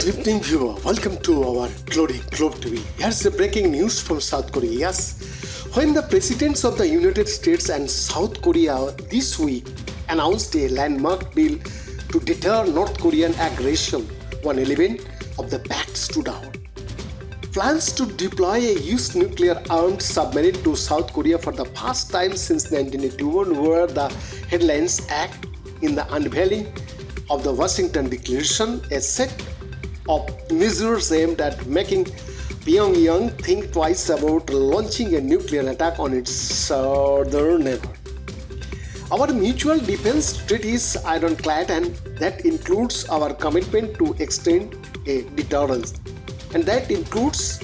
Good evening, viewer. Welcome to our Glory Globe TV. Here's the breaking news from South Korea. Yes, when the presidents of the United States and South Korea this week announced a landmark bill to deter North Korean aggression, one element of the pact stood out. Plans to deploy a used nuclear-armed submarine to South Korea for the first time since 1981 were the headlines act in the unveiling of the Washington Declaration, a set of measures aimed at making Pyongyang think twice about launching a nuclear attack on its southern neighbor. Our mutual defense treaty is ironclad, and that includes our commitment to extend a deterrence. And that includes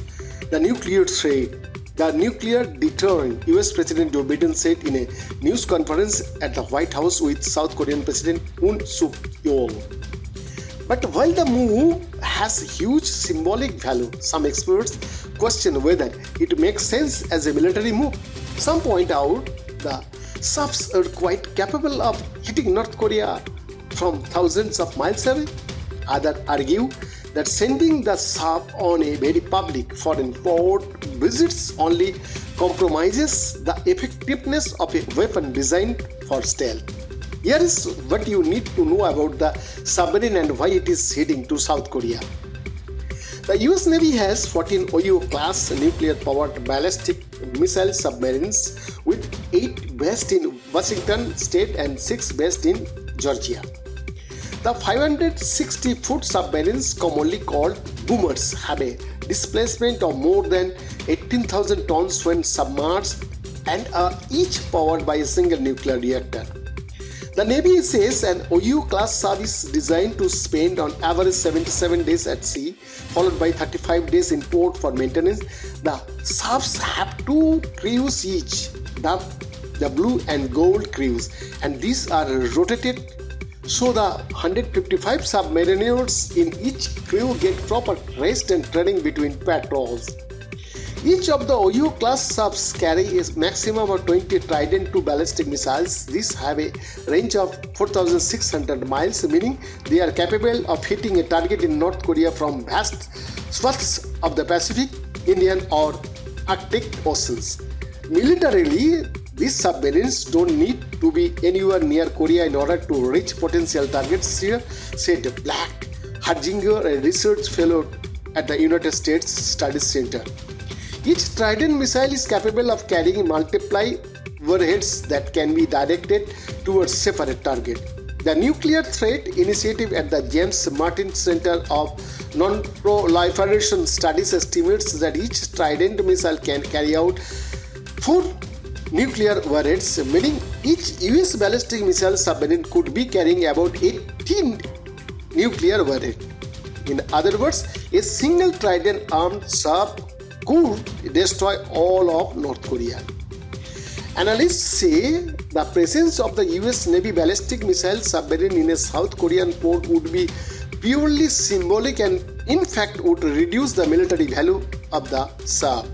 the nuclear threat. The nuclear deterrent, US President Joe Biden said in a news conference at the White House with South Korean President Yoon Suk Yeol. But while the move has huge symbolic value, some experts question whether it makes sense as a military move. Some point out the subs are quite capable of hitting North Korea from thousands of miles away. Others argue that sending the sub on a very public foreign port visits only compromises the effectiveness of a weapon designed for stealth. Here is what you need to know about the submarine and why it is heading to South Korea. The US Navy has 14 OU-class nuclear-powered ballistic missile submarines, with 8 based in Washington state and 6 based in Georgia. The 560-foot submarines, commonly called boomers, have a displacement of more than 18,000 tons when submerged and are each powered by a single nuclear reactor. The Navy says an OU-class sub is designed to spend on average 77 days at sea, followed by 35 days in port for maintenance. The subs have 2 crews each, the blue and gold crews, and these are rotated so the 155 submariners in each crew get proper rest and training between patrols. Each of the OU-class subs carry a maximum of 20 Trident II ballistic missiles. These have a range of 4,600 miles, meaning they are capable of hitting a target in North Korea from vast swaths of the Pacific, Indian or Arctic Oceans. Militarily, these submarines don't need to be anywhere near Korea in order to reach potential targets here, said Black Harjinger, a research fellow at the United States Studies Center. Each Trident missile is capable of carrying multiple warheads that can be directed towards separate targets. The Nuclear Threat Initiative at the James Martin Center of Non-Proliferation Studies estimates that each Trident missile can carry out 4 nuclear warheads, meaning each US ballistic missile submarine could be carrying about 18 nuclear warheads. In other words, a single Trident armed sub could destroy all of North Korea. Analysts say the presence of the US Navy ballistic missile submarine in a South Korean port would be purely symbolic and in fact would reduce the military value of the sub.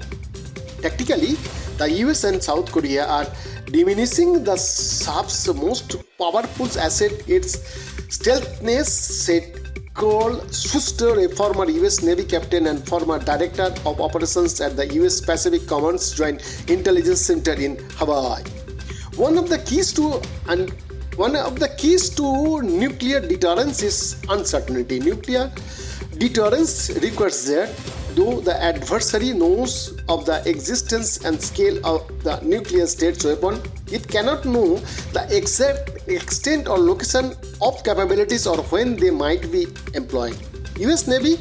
Tactically, the US and South Korea are diminishing the sub's most powerful asset, its stealthiness, said Cole Schuster, a former US Navy captain and former director of operations at the US Pacific Command's Joint Intelligence Center in Hawaii. One of the keys to nuclear deterrence is uncertainty. Nuclear deterrence requires that though the adversary knows of the existence and scale of the nuclear state's weapon, it cannot know the exact extent or location of capabilities or when they might be employed. US Navy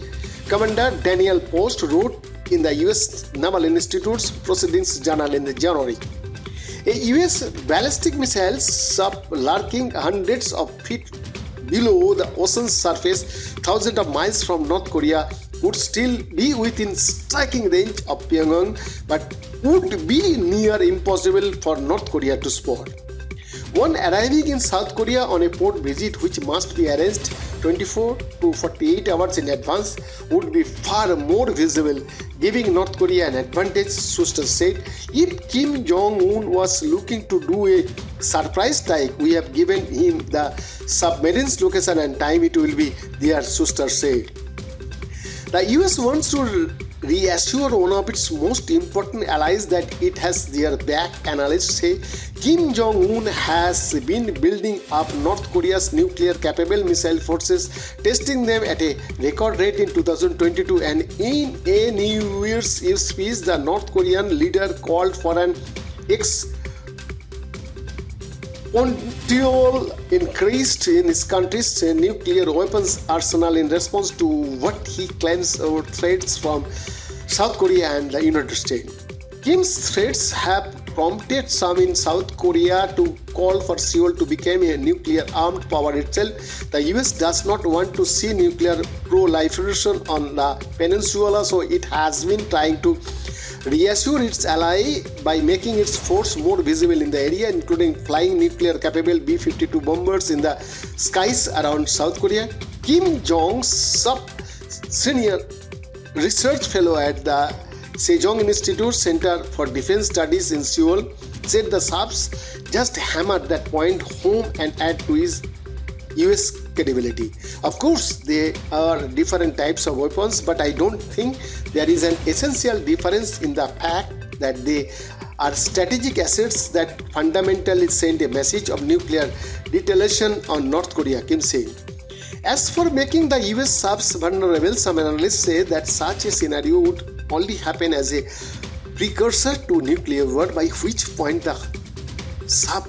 Commander Daniel Post wrote in the US Naval Institute's Proceedings Journal in January. A US ballistic missile sub lurking hundreds of feet below the ocean's surface, thousands of miles from North Korea, would still be within striking range of Pyongyang, but would be near impossible for North Korea to spot. One arriving in South Korea on a port visit, which must be arranged 24 to 48 hours in advance, would be far more visible, giving North Korea an advantage, Schuster said. If Kim Jong-un was looking to do a surprise strike, we have given him the submarine's location and time it will be there, Schuster said. The US wants to reassure one of its most important allies that it has their back. Analysts say Kim Jong-un has been building up North Korea's nuclear-capable missile forces, testing them at a record rate in 2022. And in a New Year's Eve speech, the North Korean leader called for an exponential increase in his country's nuclear weapons arsenal in response to what he claims are threats from South Korea and the United States. Kim's threats have prompted some in South Korea to call for Seoul to become a nuclear-armed power itself. The US does not want to see nuclear proliferation on the peninsula, so it has been trying to reassure its ally by making its force more visible in the area, including flying nuclear-capable B-52 bombers in the skies around South Korea. Kim Jong-sup, senior research fellow at the Sejong Institute Center for Defense Studies in Seoul, said the subs just hammered that point home and add to his US credibility. Of course, there are different types of weapons, but I don't think there is an essential difference in the fact that they are strategic assets that fundamentally send a message of nuclear retaliation on North Korea, Kim said. As for making the US subs vulnerable, some analysts say that such a scenario would only happen as a precursor to nuclear war, by which point the sub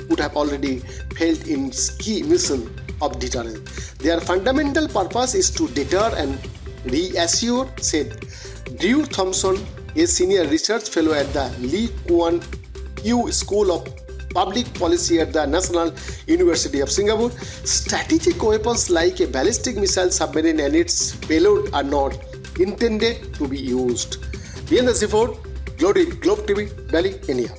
would have already failed in its key mission of deterrence. Their fundamental purpose is to deter and reassure, said Drew Thompson, a senior research fellow at the Lee Kuan Yew School of Public Policy at the National University of Singapore. Strategic weapons like a ballistic missile submarine and its payload are not intended to be used. Beyond the Seaford, Globe TV, Delhi, India.